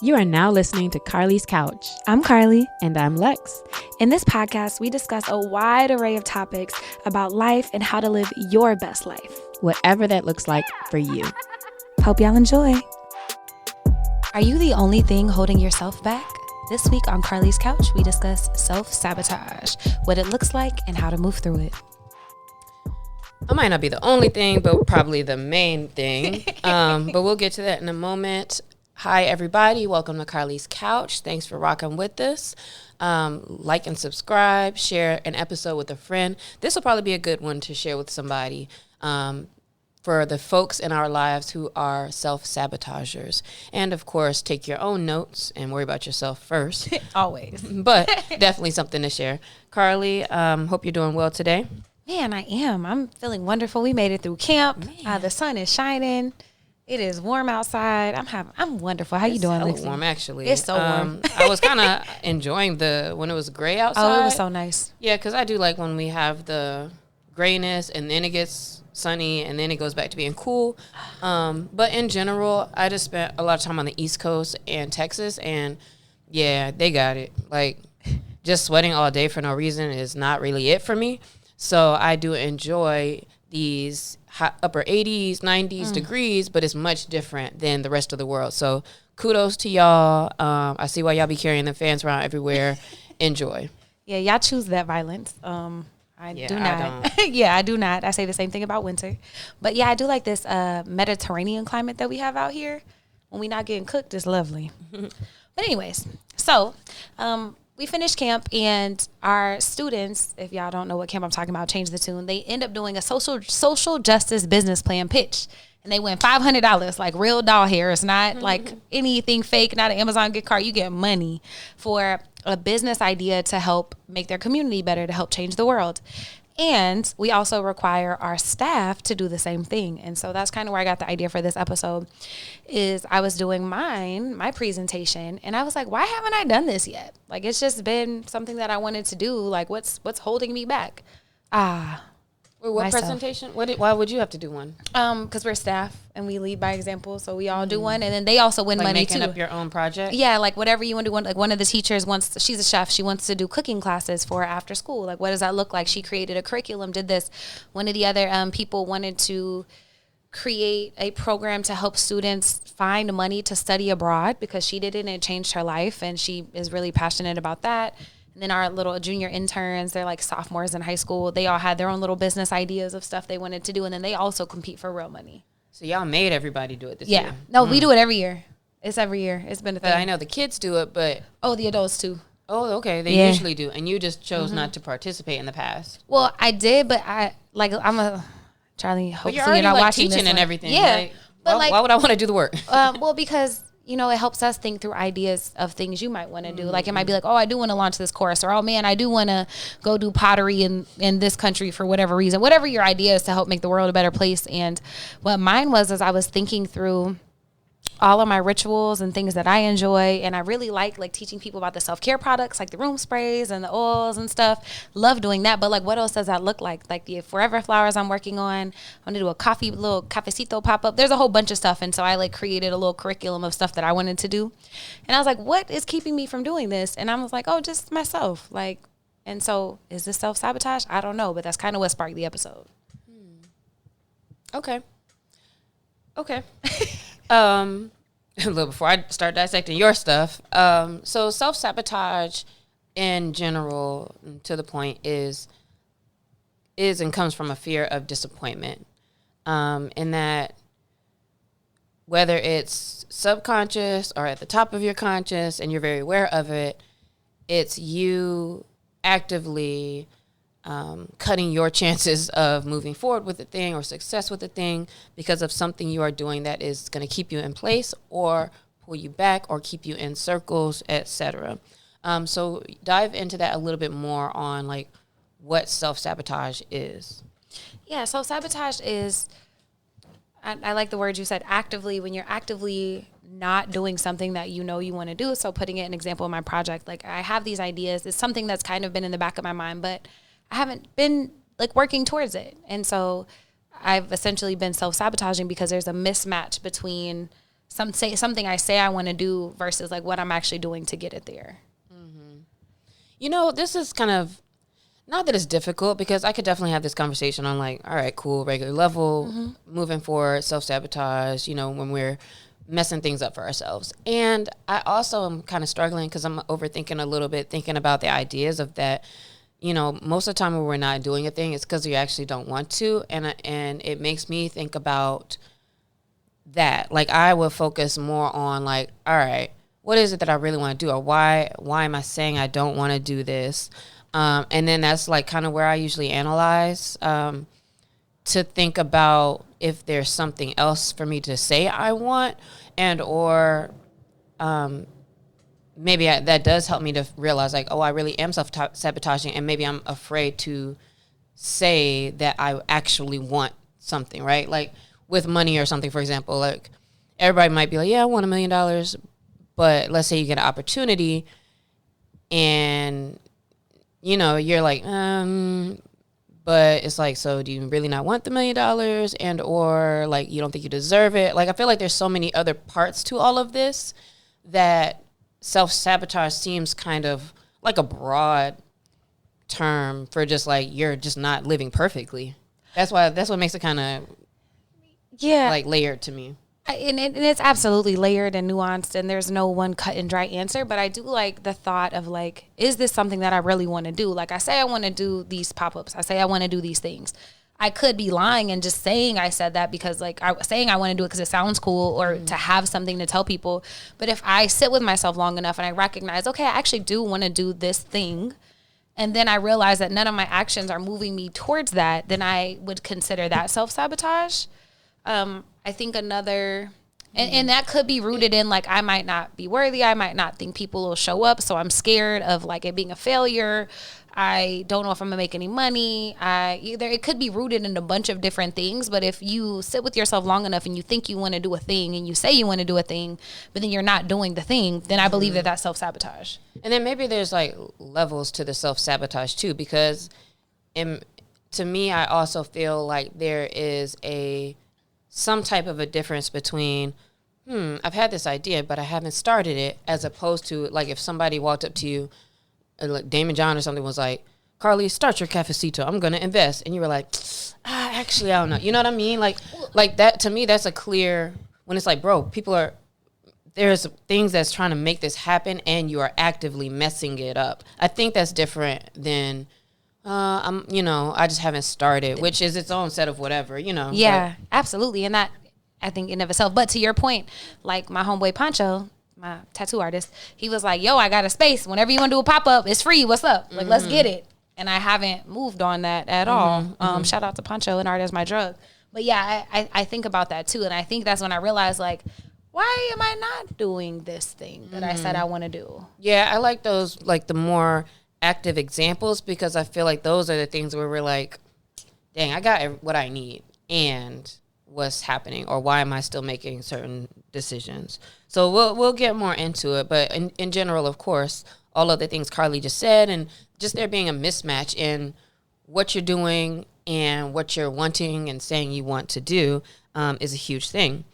You are now listening to Carlie's Couch. I'm Carlie. And I'm Lex. In this podcast, we discuss a wide array of topics about life and how to live your best life. Whatever that looks like for you. Hope y'all enjoy. Are you the only thing holding yourself back? This week on Carlie's Couch, we discuss self-sabotage, what it looks like, and how to move through it. I might not be the only thing, but probably the main thing. But we'll get to that in a moment. Hi, everybody. Welcome to Carlie's Couch. Thanks for rocking with us. Like and subscribe. Share an episode with a friend. This will probably be a good one to share with somebody for the folks in our lives who are self-sabotagers. And, of course, take your own notes and worry about yourself first. Always. But definitely something to share. Carlie, hope you're doing well today. Man, I am. I'm feeling wonderful. We made it through camp. The sun is shining. It is warm outside. I'm wonderful. How you doing, Lexi? It's warm, actually. It's so warm. I was kind of enjoying when it was gray outside. Oh, it was so nice. Yeah, because I do like when we have the grayness and then it gets sunny and then it goes back to being cool. But in general, I just spent a lot of time on the East Coast and Texas, and yeah, they got it. Like, just sweating all day for no reason is not really it for me. So I do enjoy these hot upper 80s, 90s degrees, but it's much different than the rest of the world. So kudos to y'all. I see why y'all be carrying the fans around everywhere. Enjoy. Yeah, y'all choose that violence. I do not. I do not. I say the same thing about winter. But yeah, I do like this Mediterranean climate that we have out here. When we not getting cooked, it's lovely. But anyways, so we finished camp, and our students, if y'all don't know what camp I'm talking about, change the tune. They end up doing a social justice business plan pitch, and they win $500, like real doll hair. It's not like anything fake, not an Amazon gift card. You get money for a business idea to help make their community better, to help change the world. And we also require our staff to do the same thing. And so that's kind of where I got the idea for this episode. Is I was doing my presentation, and I was like, why haven't I done this yet? Like, it's just been something that I wanted to do. Like, what's holding me back? Wait, what myself. presentation? Why would you have to do one? Because we're staff and we lead by example, so we all do one, and then they also win Like money making too. up your own project? Yeah, like whatever you want to do. Like one of the teachers wants, she's a chef, she wants to do cooking classes for after school. Like, what does that look like? She created a curriculum, did this. One of the other people wanted to create a program to help students find money to study abroad, because she did it and it changed her life, and she is really passionate about that. And then our little junior interns, they're like sophomores in high school. They all had their own little business ideas of stuff they wanted to do, and then they also compete for real money. So y'all made everybody do it this year? No, we do it every year. It's every year. It's been a thing. But I know the kids do it, but... Oh, the adults too. Oh, okay. They usually do. And you just chose not to participate in the past. Well, I did, but Charlie, hopefully you're not watching teaching this and one. everything. Yeah. But why would I want to do the work? Well, because... it helps us think through ideas of things you might want to do. Like, it might be like, oh, I do want to launch this course, or, oh man, I do want to go do pottery in this country for whatever reason, whatever your idea is to help make the world a better place. And what mine was, is I was thinking through all of my rituals and things that I enjoy. And I really like teaching people about the self-care products, like the room sprays and the oils and stuff. Love doing that. But what else does that look like? Like the forever flowers I'm working on. I want to do a little cafecito pop-up. There's a whole bunch of stuff. And so I created a little curriculum of stuff that I wanted to do. And I was like, what is keeping me from doing this? And I was like, oh, just myself. And so is this self-sabotage? I don't know. But that's kind of what sparked the episode. Okay. A little before I start dissecting your stuff. So self-sabotage in general, to the point, is and comes from a fear of disappointment. In that, whether it's subconscious or at the top of your conscious and you're very aware of it, it's you actively cutting your chances of moving forward with the thing or success with the thing because of something you are doing that is going to keep you in place or pull you back or keep you in circles, etc. So dive into that a little bit more on what self-sabotage is. Yeah, self-sabotage is, I like the word you said, actively, when you're actively not doing something that you want to do. So putting it an example in my project, I have these ideas. It's something that's kind of been in the back of my mind, but I haven't been working towards it. And so I've essentially been self-sabotaging because there's a mismatch between something I say I want to do versus like what I'm actually doing to get it there. You know, this is kind of, not that it's difficult, because I could definitely have this conversation on like, all right, cool, regular level, moving forward, self-sabotage, you know, when we're messing things up for ourselves. And I also am kind of struggling because I'm overthinking a little bit, thinking about the ideas of that. You know, most of the time when we're not doing a thing, it's because we actually don't want to. And it makes me think about that. Like, I will focus more on like, all right, what is it that I really want to do? Or why am I saying I don't want to do this? And then that's like kind of where I usually analyze to think about if there's something else for me to say I want, and or maybe that does help me to realize like, oh, I really am self-sabotaging, and maybe I'm afraid to say that I actually want something, right? Like with money or something, for example, like everybody might be like, yeah, I want $1 million. But let's say you get an opportunity and, you know, you're like, but it's like, so do you really not want the $1 million, and or like you don't think you deserve it? Like, I feel like there's so many other parts to all of this that self-sabotage seems kind of like a broad term for just like, you're just not living perfectly. That's what makes it kind of like layered to me. And it's absolutely layered and nuanced, and there's no one cut and dry answer. But I do like the thought of like, is this something that I really want to do? Like, I say I want to do these pop-ups. I say I want to do these things. I could be lying and just saying I said that because like saying I want to do it because it sounds cool, or to have something to tell people. But if I sit with myself long enough and I recognize, okay, I actually do want to do this thing, and then I realize that none of my actions are moving me towards that, then I would consider that self-sabotage. I think another, and that could be rooted in like, I might not be worthy. I might not think people will show up. So I'm scared of like it being a failure. I don't know if I'm gonna make any money. It could be rooted in a bunch of different things. But if you sit with yourself long enough and you think you want to do a thing and you say you want to do a thing, but then you're not doing the thing, then I believe that that's self-sabotage. And then maybe there's like levels to the self-sabotage too, because to me, I also feel like there is some type of a difference between, I've had this idea, but I haven't started it, as opposed to like if somebody walked up to you, like Damon John or something, was like, Carlie, start your cafecito, I'm going to invest. And you were like, actually, I don't know. You know what I mean? Like that, to me, that's a clear, when it's like, bro, there's things that's trying to make this happen and you are actively messing it up. I think that's different than, I just haven't started, which is its own set of whatever, Yeah, absolutely. And that, I think, in of itself. But to your point, like my homeboy Pancho, my tattoo artist, he was like, yo, I got a space. Whenever you want to do a pop-up, it's free. What's up? Like, let's get it. And I haven't moved on that at all. Shout out to Pancho and Art as my drug. But yeah, I think about that too. And I think that's when I realized, like, why am I not doing this thing that I said I want to do? Yeah, I like those, like the more active examples, because I feel like those are the things where we're like, dang, I got what I need, and what's happening, or why am I still making certain decisions? So we'll get more into it, but in general, of course, all of the things Carlie just said, and just there being a mismatch in what you're doing and what you're wanting and saying you want to do is a huge thing.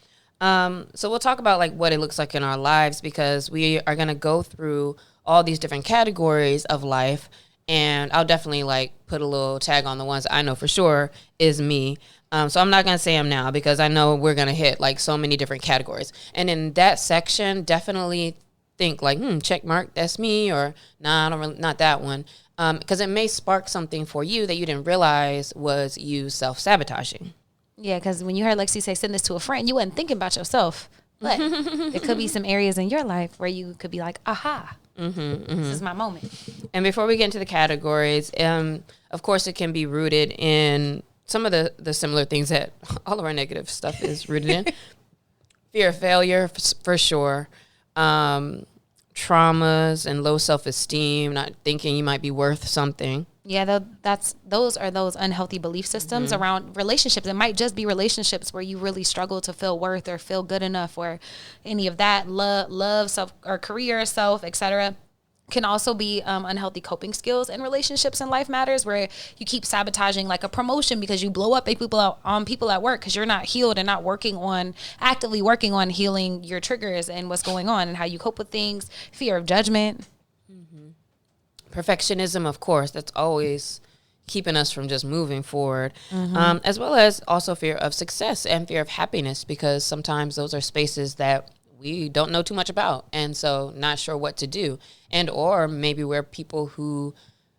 So we'll talk about like what it looks like in our lives, because we are going to go through all these different categories of life, and I'll definitely like put a little tag on the ones I know for sure is me. So I'm not going to say them now, because I know we're going to hit like so many different categories. And in that section, definitely think like, check mark, that's me, or nah, I don't really, not that one. Because it may spark something for you that you didn't realize was you self-sabotaging. Yeah, because when you heard Lexi say, send this to a friend, you wasn't thinking about yourself. But there could be some areas in your life where you could be like, aha, this is my moment. And before we get into the categories, of course, it can be rooted in some of the similar things that all of our negative stuff is rooted in. Fear of failure, for sure. Traumas and low self-esteem, not thinking you might be worth something. Yeah, those are those unhealthy belief systems around relationships. It might just be relationships where you really struggle to feel worth or feel good enough, or any of that, love, self, or career, self, etc. can also be unhealthy coping skills in relationships and life matters, where you keep sabotaging like a promotion because you blow up on people at work because you're not healed and not actively working on healing your triggers and what's going on and how you cope with things, fear of judgment. Perfectionism, of course, that's always keeping us from just moving forward, as well as also fear of success and fear of happiness, because sometimes those are spaces that we don't know too much about, and so not sure what to do. And or maybe we're people who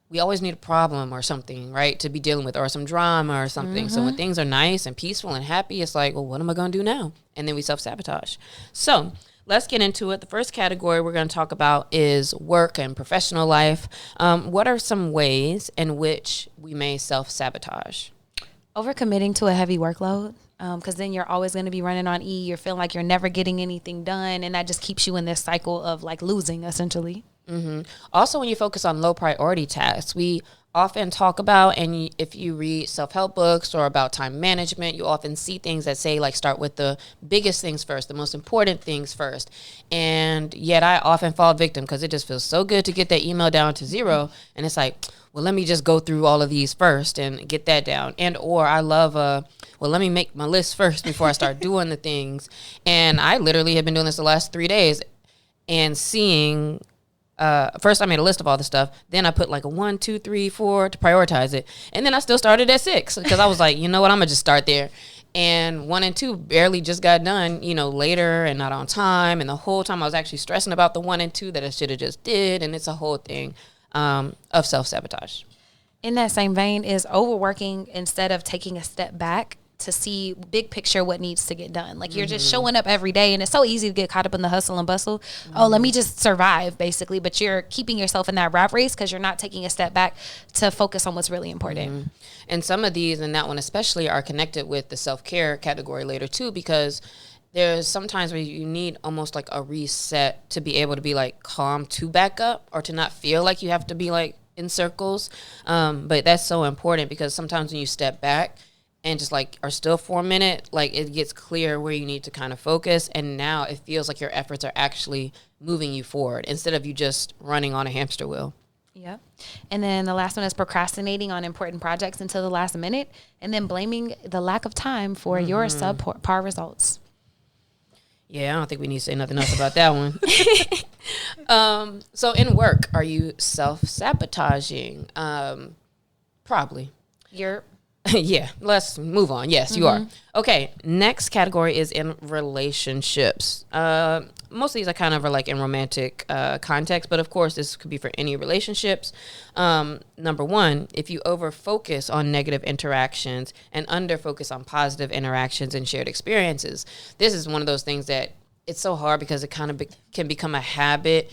we always need a problem or something, right, to be dealing with, or some drama or something. So when things are nice and peaceful and happy, it's like, well, what am I going to do now? And then we self-sabotage. So let's get into it. The first category we're going to talk about is work and professional life. What are some ways in which we may self-sabotage? Overcommitting to a heavy workload. Because then you're always going to be running on E. You're feeling like you're never getting anything done. And that just keeps you in this cycle of like losing, essentially. Also, when you focus on low priority tasks, we often talk about, and if you read self-help books or about time management, you often see things that say like start with the biggest things first, the most important things first. And yet I often fall victim because it just feels so good to get that email down to 0. And it's like, well, let me just go through all of these first and get that down. And or I love well, let me make my list first before I start doing the things. And I literally have been doing this the last 3 days and seeing, first I made a list of all the stuff. Then I put like a 1, 2, 3, 4 to prioritize it. And then I still started at 6 because I was like, you know what, I'm going to just start there. And 1 and 2 barely just got done, later and not on time. And the whole time I was actually stressing about the 1 and 2 that I should have just did. And it's a whole thing of self-sabotage. In that same vein is overworking instead of taking a step back to see big picture what needs to get done. Like you're just showing up every day, and it's so easy to get caught up in the hustle and bustle. Oh, let me just survive, basically. But you're keeping yourself in that rat race because you're not taking a step back to focus on what's really important. And some of these, and that one especially, are connected with the self-care category later too, because there's sometimes where you need almost like a reset to be able to be like calm to back up, or to not feel like you have to be like in circles. But that's so important, because sometimes when you step back and just like are still for a minute, like it gets clear where you need to kind of focus. And now it feels like your efforts are actually moving you forward instead of you just running on a hamster wheel. Yep. And then the last one is procrastinating on important projects until the last minute, and then blaming the lack of time for your subpar results. Yeah, I don't think we need to say nothing else about that one. So in work, are you self-sabotaging? Probably. Yeah, let's move on. Yes, you are. Okay, next category is in relationships. Most of these are kind of like in romantic context, but of course this could be for any relationships. Number one, if you over-focus on negative interactions and under-focus on positive interactions and shared experiences, this is one of those things that it's so hard because it kind of can become a habit.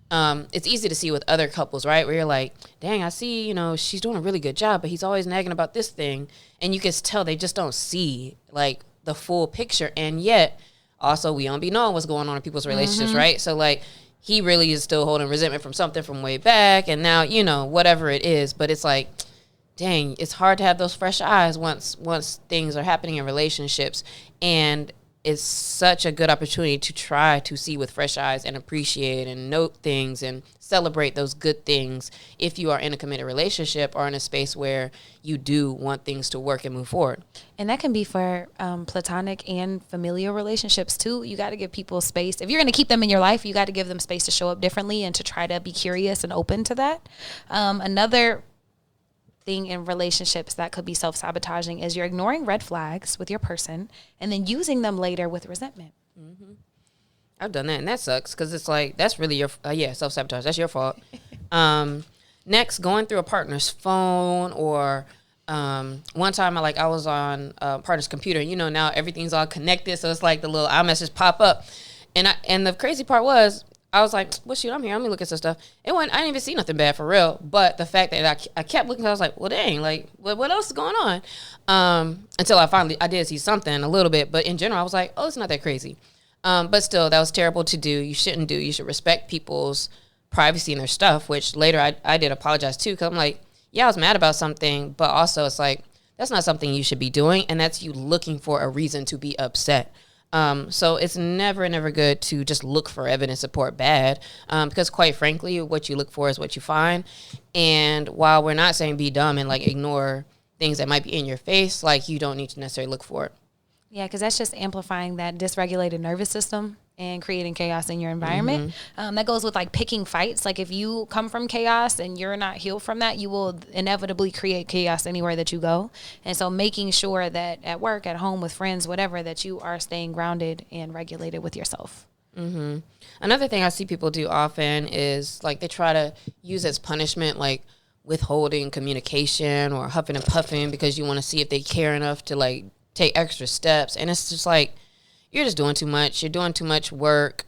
It's easy to see with other couples, right? Where you're like, dang, I see, she's doing a really good job, but he's always nagging about this thing. And you can tell they just don't see like the full picture. And yet also we don't be knowing what's going on in people's relationships, right? So like he really is still holding resentment from something from way back. And now, whatever it is, but it's like, dang, it's hard to have those fresh eyes once things are happening in relationships. And it's such a good opportunity to try to see with fresh eyes and appreciate and note things and celebrate those good things if you are in a committed relationship or in a space where you do want things to work and move forward. And that can be for platonic and familial relationships too. You got to give people space. If you're going to keep them in your life, you got to give them space to show up differently and to try to be curious and open to that. Another thing in relationships that could be self-sabotaging is you're ignoring red flags with your person and then using them later with resentment. I've done that, and that sucks because it's like that's really your self-sabotage. That's your fault. Next, going through a partner's phone or one time I was on a partner's computer. Now everything's all connected, so it's like the little iMessage pop up, and the crazy part was, I was like, well, shoot, I'm here. Let me look at some stuff. I didn't even see nothing bad for real. But the fact that I kept looking, I was like, well, dang, like, what else is going on? Until I did see something a little bit. But in general, I was like, oh, it's not that crazy. But still, that was terrible to do. You shouldn't do. You should respect people's privacy and their stuff, which later I did apologize too. Because I'm like, yeah, I was mad about something. But also it's like, that's not something you should be doing. And that's you looking for a reason to be upset. So it's never good to just look for evidence support bad, because quite frankly, what you look for is what you find. And while we're not saying be dumb and like ignore things that might be in your face, like you don't need to necessarily look for it. Yeah, because that's just amplifying that dysregulated nervous system and creating chaos in your environment. That goes with like picking fights. Like if you come from chaos and you're not healed from that, you will inevitably create chaos anywhere that you go. And so making sure that at work, at home, with friends, whatever, that you are staying grounded and regulated with yourself. Another thing I see people do often is like they try to use as punishment, like withholding communication or huffing and puffing because you want to see if they care enough to like take extra steps. And it's just like, you're just doing too much. You're doing too much work.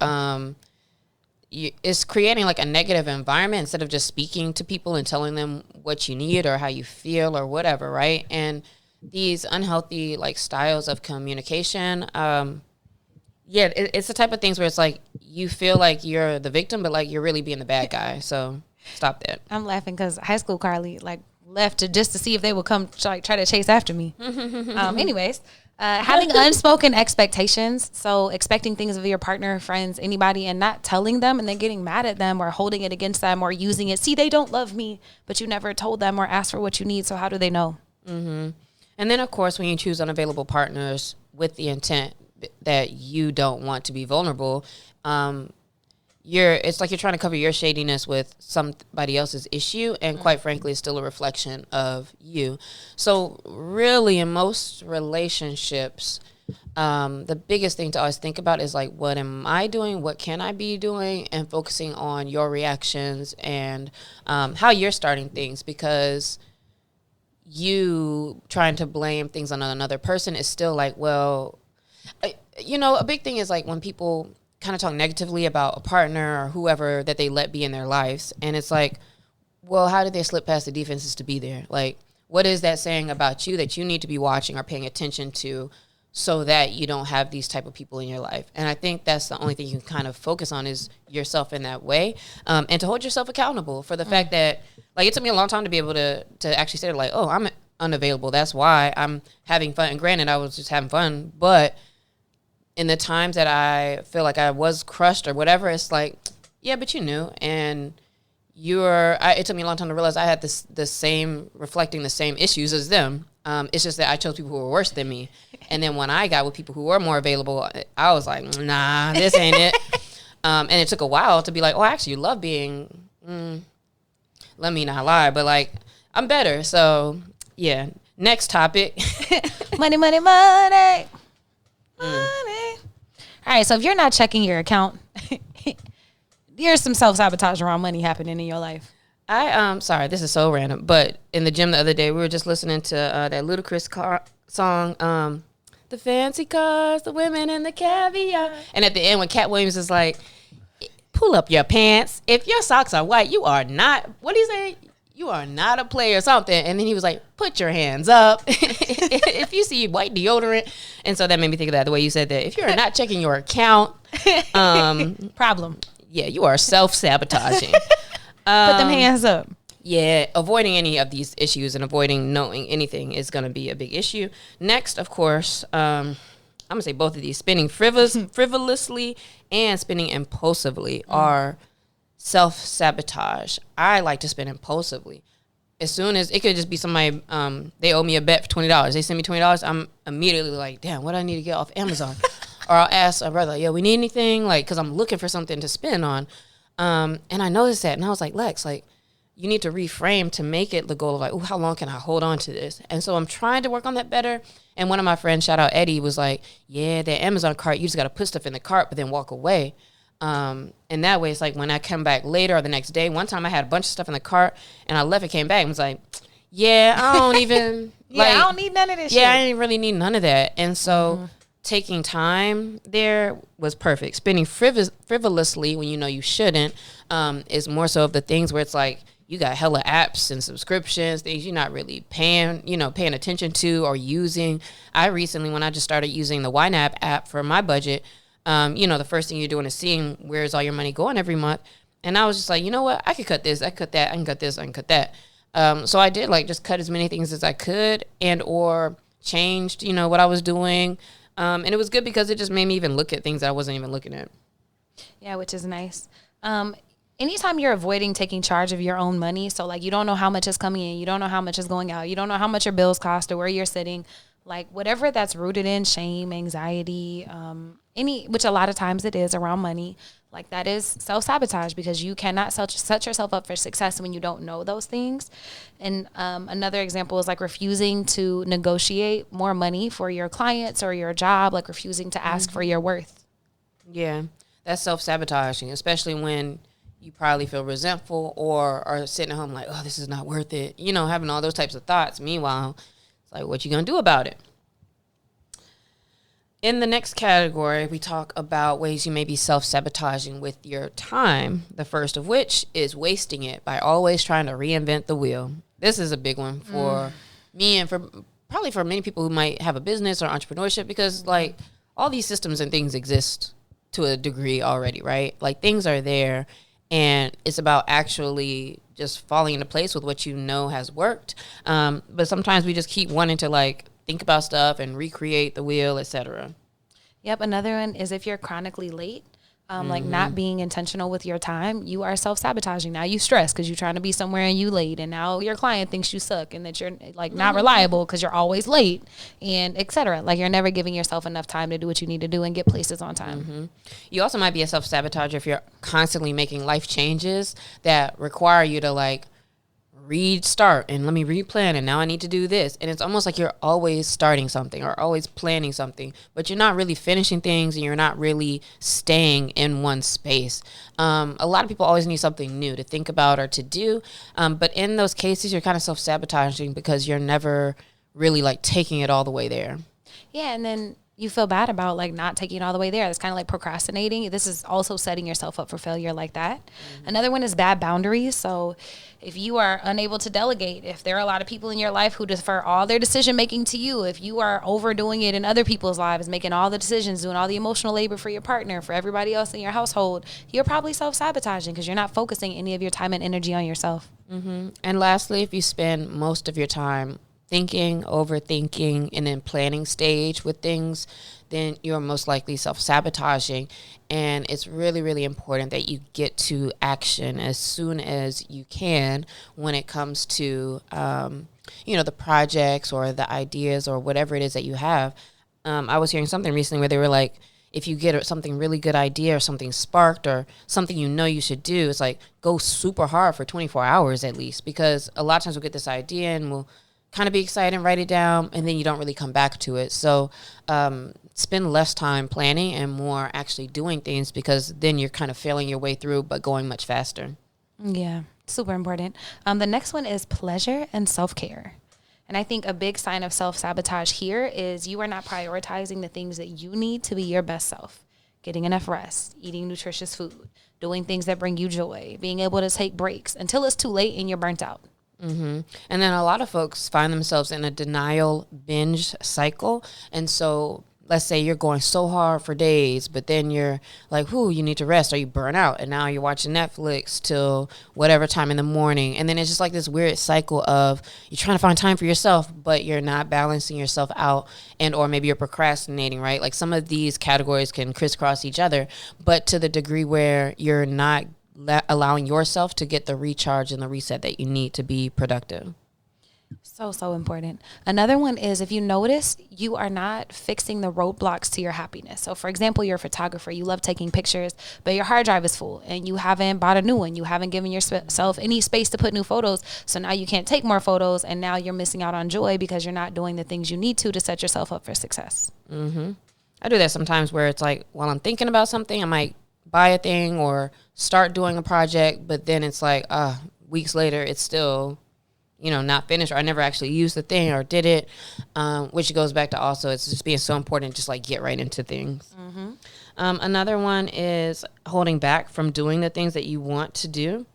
It's creating like a negative environment instead of just speaking to people and telling them what you need or how you feel or whatever, right? And these unhealthy like styles of communication, it's the type of things where it's like you feel like you're the victim, but like you're really being the bad guy. So stop that. I'm laughing because high school Carlie like left just to see if they would come try to chase after me. Anyways. Having unspoken expectations, so expecting things of your partner, friends, anybody, and not telling them and then getting mad at them or holding it against them or using it. See, they don't love me, but you never told them or asked for what you need, so how do they know? And then, of course, when you choose unavailable partners with the intent that you don't want to be vulnerable, it's like you're trying to cover your shadiness with somebody else's issue, and quite frankly, it's still a reflection of you. So really, in most relationships, the biggest thing to always think about is like, what am I doing? What can I be doing? And focusing on your reactions and how you're starting things, because you trying to blame things on another person is still like, well, a big thing is like when people kind of talk negatively about a partner or whoever that they let be in their lives. And it's like, well, how did they slip past the defenses to be there? Like, what is that saying about you that you need to be watching or paying attention to so that you don't have these type of people in your life? And I think that's the only thing you can kind of focus on is yourself in that way. And to hold yourself accountable for the fact that, like, it took me a long time to be able to actually say, like, oh, I'm unavailable. That's why I'm having fun. And granted, I was just having fun, but in the times that I feel like I was crushed or whatever, it's like, yeah, but you knew. And it took me a long time to realize I had reflecting the same issues as them. It's just that I chose people who were worse than me. And then when I got with people who were more available, I was like, nah, this ain't it. And it took a while to be like, oh, I actually love being, let me not lie, but like, I'm better. So yeah, next topic. Money, money, money. Money. All right, so if you're not checking your account, there's some self-sabotage around money happening in your life. Sorry, this is so random, but in the gym the other day, we were just listening to that Ludacris song, the fancy cars, the women, and the caviar. And at the end, when Cat Williams is like, pull up your pants. If your socks are white, you are not, what do you say? You are not a player or something. And then he was like, put your hands up. If you see white deodorant. And so that made me think of that, the way you said that. If you're not checking your account, problem. Yeah, you are self-sabotaging. Put them hands up. Yeah, avoiding any of these issues and avoiding knowing anything is going to be a big issue. Next, of course, I'm going to say both of these. Spending frivolously and spending impulsively are self-sabotage. I like to spend impulsively. As soon as it could just be somebody, they owe me a bet for $20. They send me $20. I'm immediately like, damn, what do I need to get off Amazon? Or I'll ask a brother, yeah, we need anything? Like, because I'm looking for something to spend on. And I noticed that, and I was like, Lex, like, you need to reframe to make it the goal of like, oh, how long can I hold on to this? And so I'm trying to work on that better. And one of my friends, shout out Eddie, was like, yeah, that Amazon cart, you just got to put stuff in the cart, but then walk away. And that way, it's like when I come back later or the next day, one time I had a bunch of stuff in the cart and I left and came back and was like, yeah, I don't even, I don't need none of this shit. Yeah, I didn't really need none of that. And so taking time there was perfect. Spending frivolously when you know you shouldn't is more so of the things where it's like, you got hella apps and subscriptions, things you're not really paying attention to or using. I recently, when I just started using the YNAB app for my budget, the first thing you're doing is seeing where's all your money going every month. And I was just like, you know what? I could cut this, I could cut that, I can cut this, I can cut that. So I did like just cut as many things as I could and or changed, what I was doing. And it was good because it just made me even look at things that I wasn't even looking at. Yeah, which is nice. Anytime you're avoiding taking charge of your own money, so like you don't know how much is coming in, you don't know how much is going out, you don't know how much your bills cost or where you're sitting, like whatever that's rooted in shame, anxiety, which a lot of times it is around money, like that is self-sabotage, because you cannot set yourself up for success when you don't know those things. And another example is like refusing to negotiate more money for your clients or your job, like refusing to ask for your worth. Yeah, that's self-sabotaging, especially when you probably feel resentful or are sitting at home like, oh, this is not worth it. You know, having all those types of thoughts. Meanwhile, it's like, what you going to do about it? In the next category, we talk about ways you may be self-sabotaging with your time. The first of which is wasting it by always trying to reinvent the wheel. This is a big one for me and for probably for many people who might have a business or entrepreneurship, because like all these systems and things exist to a degree already, right? Like things are there. And it's about actually just falling into place with what you know has worked. But sometimes we just keep wanting to like think about stuff and recreate the wheel, etc. Yep. Another one is if you're chronically late, like not being intentional with your time, you are self-sabotaging. Now you stress because you're trying to be somewhere and you late, and now your client thinks you suck and that you're like not reliable because you're always late, and etc. Like you're never giving yourself enough time to do what you need to do and get places on time. You also might be a self-sabotager if you're constantly making life changes that require you to like restart and let me replan, and now I need to do this. And it's almost like you're always starting something or always planning something, but you're not really finishing things and you're not really staying in one space. A lot of people always need something new to think about or to do. But in those cases, you're kind of self-sabotaging because you're never really like taking it all the way there. Yeah. And then you feel bad about like not taking it all the way there. It's kind of like procrastinating. This is also setting yourself up for failure like that. Another one is bad boundaries. So if you are unable to delegate, if there are a lot of people in your life who defer all their decision making to you, if you are overdoing it in other people's lives, making all the decisions, doing all the emotional labor for your partner, for everybody else in your household, you're probably self-sabotaging because you're not focusing any of your time and energy on yourself. And lastly, if you spend most of your time thinking, overthinking, and then planning stage with things, then you're most likely self-sabotaging. And it's really, really important that you get to action as soon as you can when it comes to, the projects or the ideas or whatever it is that you have. I was hearing something recently where they were like, if you get something really good idea or something sparked or something you know you should do, it's like go super hard for 24 hours at least, because a lot of times we'll get this idea and we'll kind of be excited and write it down, and then you don't really come back to it. So spend less time planning and more actually doing things, because then you're kind of feeling your way through but going much faster. Yeah, super important. The next one is pleasure and self-care. And I think a big sign of self-sabotage here is you are not prioritizing the things that you need to be your best self. Getting enough rest, eating nutritious food, doing things that bring you joy, being able to take breaks until it's too late and you're burnt out. And then a lot of folks find themselves in a denial binge cycle. And so let's say you're going so hard for days, but then you're like, you need to rest, or you burn out. And now you're watching Netflix till whatever time in the morning. And then it's just like this weird cycle of you're trying to find time for yourself, but you're not balancing yourself out, and or maybe you're procrastinating, right? Like some of these categories can crisscross each other, but to the degree where you're not allowing yourself to get the recharge and the reset that you need to be productive. So important. Another one is if you notice you are not fixing the roadblocks to your happiness. So for example, you're a photographer, you love taking pictures, but your hard drive is full and you haven't bought a new one. You haven't given yourself any space to put new photos. So now you can't take more photos, and now you're missing out on joy because you're not doing the things you need to set yourself up for success. I do that sometimes where it's like while I'm thinking about something, I might buy a thing or start doing a project, but then it's like weeks later it's still not finished, or I never actually used the thing or did it, which goes back to also it's just being so important, just like get right into things. Another one is holding back from doing the things that you want to do.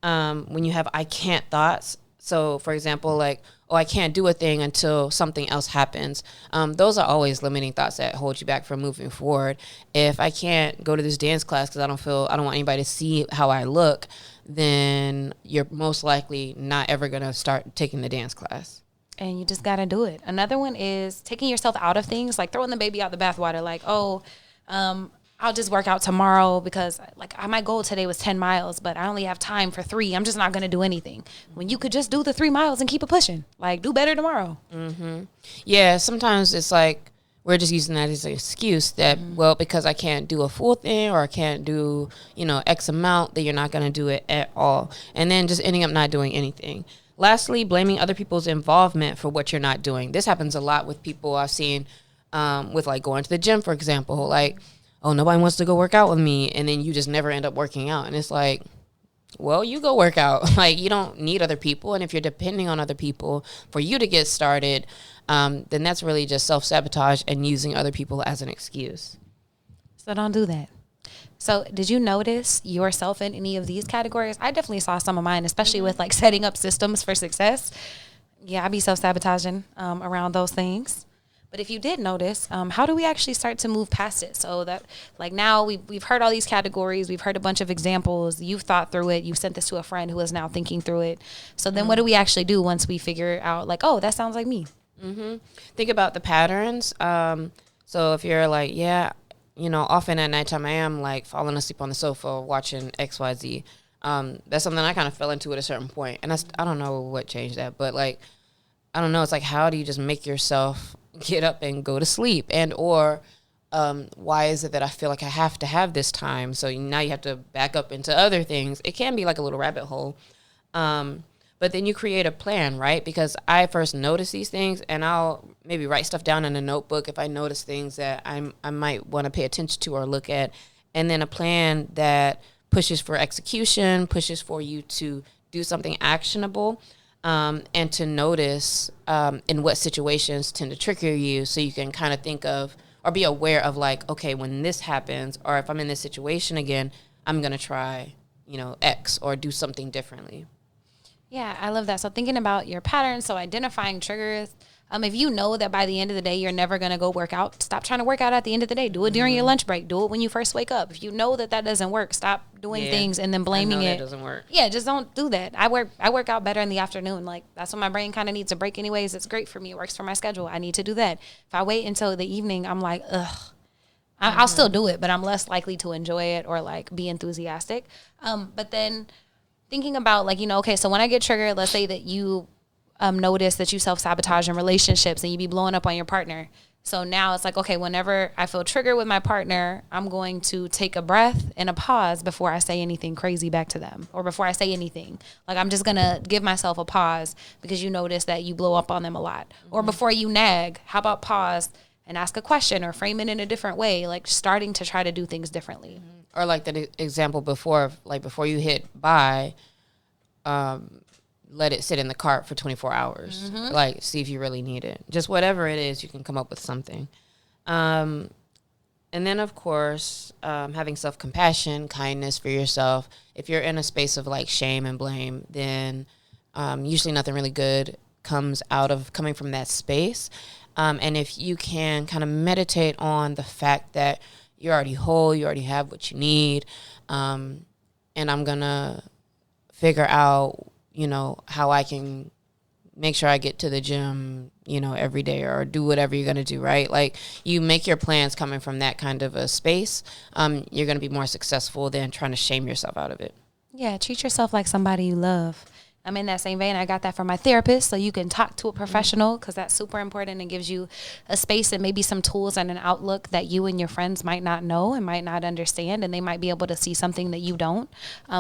When you have I can't thoughts, so for example, like, I can't do a thing until something else happens. Those are always limiting thoughts that hold you back from moving forward. If I can't go to this dance class because I don't want anybody to see how I look, then you're most likely not ever going to start taking the dance class. and you just got to do it. Another one is taking yourself out of things, like throwing the baby out the bathwater. Like, I'll just work out tomorrow because like my goal today was 10 miles, but I only have time for 3. I'm just not going to do anything. When you could just do the 3 miles and keep it pushing, like do better tomorrow. Mm-hmm. Yeah. Sometimes it's like, we're just using that as an excuse that, well, because I can't do a full thing or I can't do, X amount, that you're not going to do it at all. And then just ending up not doing anything. Lastly, blaming other people's involvement for what you're not doing. This happens a lot with people I've seen with like going to the gym, for example, like, oh, nobody wants to go work out with me. And then you just never end up working out. And it's like, well, you go work out. Like, you don't need other people. And if you're depending on other people for you to get started, then that's really just self-sabotage and using other people as an excuse. So don't do that. So did you notice yourself in any of these categories? I definitely saw some of mine, especially with like setting up systems for success. Yeah, I be self-sabotaging around those things. But if you did notice, how do we actually start to move past it? So that like now we've heard all these categories. We've heard a bunch of examples. You've thought through it. You sent this to a friend who is now thinking through it. So then what do we actually do once we figure out like, oh, that sounds like me? Mm-hmm. Think about the patterns. So if you're like, often at nighttime I am like falling asleep on the sofa watching XYZ. That's something I kind of fell into at a certain point. And I don't know what changed that. But like, I don't know. It's like, how do you just make yourself get up and go to sleep? And or why is it that I feel like I have to have this time? So now you have to back up into other things. It can be like a little rabbit hole. But then you create a plan, right? Because I first notice these things, and I'll maybe write stuff down in a notebook if I notice things that I might want to pay attention to or look at. And then a plan that pushes for execution, pushes for you to do something actionable, and to notice in what situations tend to trigger you, so you can kind of think of or be aware of like, okay, when this happens, or if I'm in this situation again, I'm going to try, X or do something differently. Yeah, I love that. So thinking about your patterns, so identifying triggers. If you know that by the end of the day, you're never going to go work out, stop trying to work out at the end of the day. Do it during your lunch break. Do it when you first wake up. If you know that doesn't work, stop doing things and then blaming it. That doesn't work. Yeah, just don't do that. I work out better in the afternoon. Like, that's when my brain kind of needs a break anyways. It's great for me. It works for my schedule. I need to do that. If I wait until the evening, I'm like, ugh. I'll still do it, but I'm less likely to enjoy it or like be enthusiastic. But then thinking about like, okay, so when I get triggered, let's say that you notice that you self-sabotage in relationships and you be blowing up on your partner. So now it's like, okay, whenever I feel triggered with my partner, I'm going to take a breath and a pause before I say anything crazy back to them or before I say anything. Like, I'm just going to give myself a pause because you notice that you blow up on them a lot. Mm-hmm. Or before you nag, how about pause and ask a question or frame it in a different way, like starting to try to do things differently. Or like the example before, like before you hit buy, let it sit in the cart for 24 hours. Mm-hmm. Like, see if you really need it. Just whatever it is, you can come up with something. And then, of course, having self-compassion, kindness for yourself. If you're in a space of, like, shame and blame, then usually nothing really good comes out of coming from that space. And if you can kind of meditate on the fact that you're already whole, you already have what you need, and I'm going to figure out, how I can make sure I get to the gym, every day or do whatever you're going to do, right? Like, you make your plans coming from that kind of a space. You're going to be more successful than trying to shame yourself out of it. Yeah, treat yourself like somebody you love. I'm in that same vein. I got that from my therapist, so you can talk to a professional because that's super important and gives you a space and maybe some tools and an outlook that you and your friends might not know and might not understand, and they might be able to see something that you don't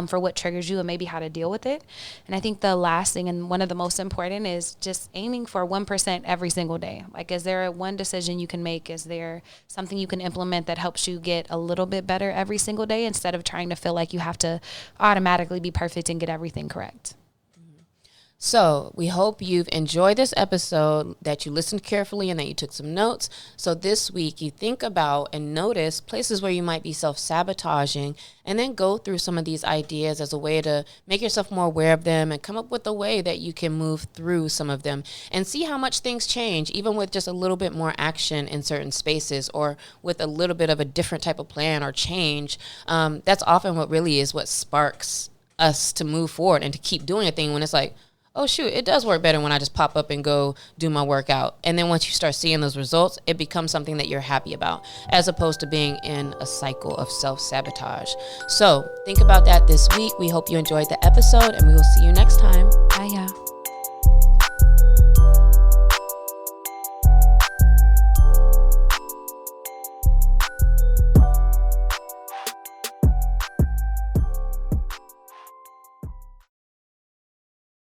for what triggers you and maybe how to deal with it. And I think the last thing and one of the most important is just aiming for 1% every single day. Like, is there one decision you can make? Is there something you can implement that helps you get a little bit better every single day instead of trying to feel like you have to automatically be perfect and get everything correct? So we hope you've enjoyed this episode, that you listened carefully and that you took some notes. So this week you think about and notice places where you might be self-sabotaging, and then go through some of these ideas as a way to make yourself more aware of them and come up with a way that you can move through some of them and see how much things change, even with just a little bit more action in certain spaces or with a little bit of a different type of plan or change. That's often what really is what sparks us to move forward and to keep doing a thing when it's like, oh shoot, it does work better when I just pop up and go do my workout. And then once you start seeing those results, it becomes something that you're happy about, as opposed to being in a cycle of self-sabotage. So think about that this week. We hope you enjoyed the episode, and we will see you next time. Bye, y'all.